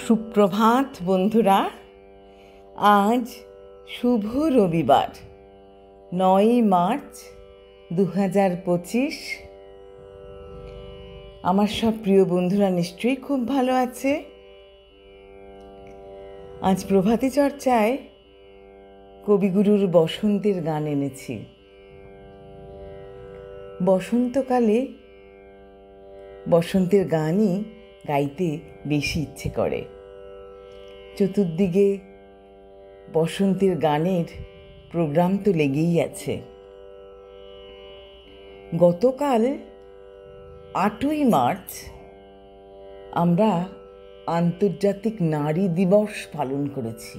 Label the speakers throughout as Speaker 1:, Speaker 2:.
Speaker 1: সুপ্রভাত বন্ধুরা। আজ শুভ রবিবার 9ই মার্চ 2025। আমার সব প্রিয় বন্ধুরা নিশ্চয়ই খুব ভালো আছে। আজ প্রভাতী চর্চায় কবিগুরুর বসন্তের গান এনেছি। বসন্তকালে বসন্তের গানই গাইতে বেশি ইচ্ছে করে। চতুর্দিকে বসন্তের গানের প্রোগ্রাম তো লেগেই আছে। গতকাল 8ই মার্চ আমরা আন্তর্জাতিক নারী দিবস পালন করেছি।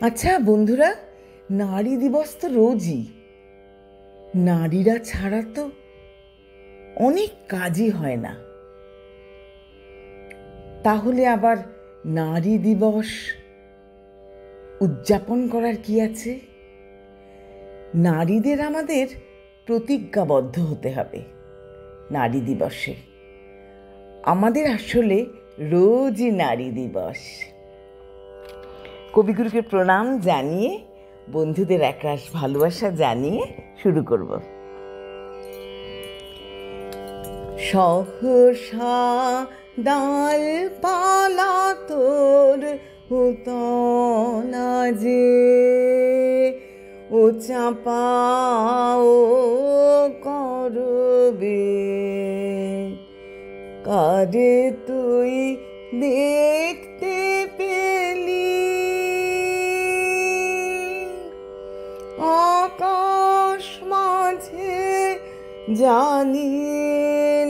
Speaker 1: আচ্ছা বন্ধুরা, নারী দিবস তো রোজই। নারীরা ছাড়া তো অনেক কাজই হয় না। তাহলে আবার নারী দিবস উদযাপন করার কি আছে? নারীদের আমাদের প্রতিজ্ঞাবদ্ধ হতে হবে নারী দিবসে। আমাদের আসলে রোজই নারী দিবস। কবিগুরুকে প্রণাম জানিয়ে, বন্ধুদের একরাশ ভালোবাসা জানিয়ে শুরু করব। সহসা ডালপালা তোর উতলা যে, ও চাপা ও করবে, কারে তুই দেখতে পেলি? আকাশ মাঝে জানি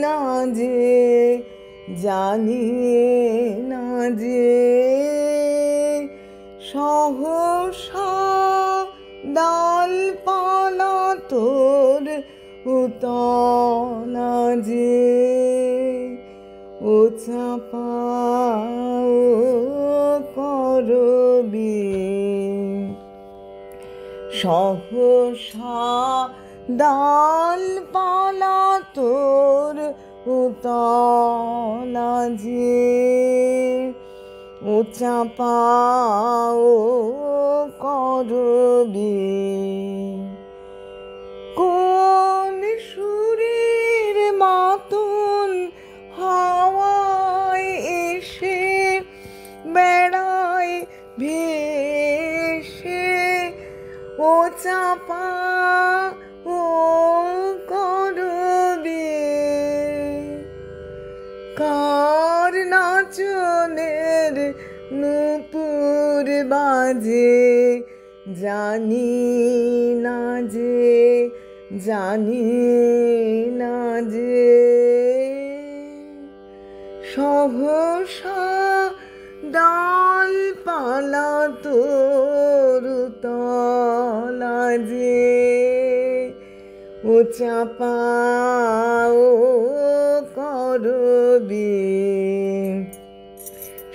Speaker 1: না যে, জানি না যে, সহসা ডালপালা তোর উতলা যে, ও চাপা ও করবি। সহসা ডালপালা তোর উতলা যে, ও চাপা ও করবি। কোন সুরের মাতন হাওয়ায় এসে বেড়ায় ভেসে, ও চাপা ও করবে। কার নাচনের নূপুর বাজে, জানি না যে, জানি না যে, সহসা ডালপালা তোর উতলা যে, ও চাপা ও করবি।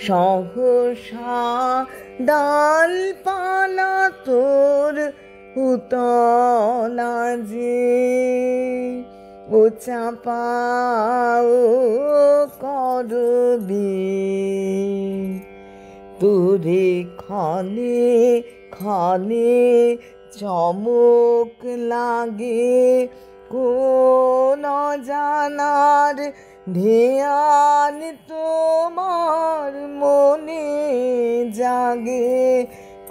Speaker 1: সহসা ডালপালা তোর উতলা যে, ও চাপা ও করবি। তোরে ক্ষণে ক্ষণে চমক লাগে, কোন জানার ধ্যান তোমার মনে জাগে।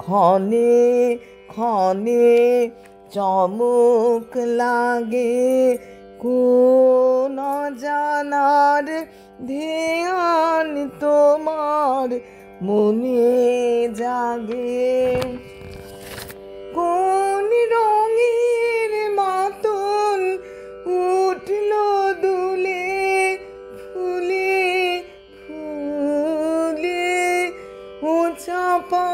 Speaker 1: ক্ষণে ক্ষণে চমক লাগে, কোন জানার ধ্যান তোমার মনে জাগে। কোন রঙের মাতন উঠল দুলে ফুলে ফুলে, ও চাপা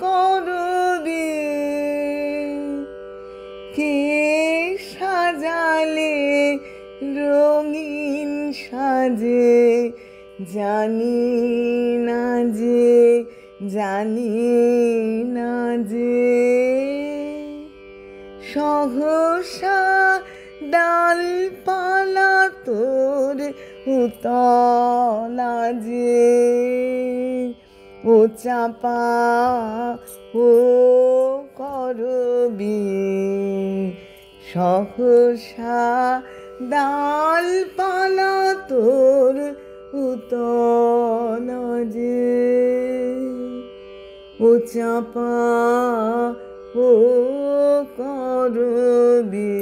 Speaker 1: করবে। কে সাজালে রঙিন সাজে, জানি না যে, জানি না যে, সহসা ডালপালা তোর উতলা যে ও চাপা ও করবি সহসা ডালপালা তোর উতলা যে ও চাপা ও করবি।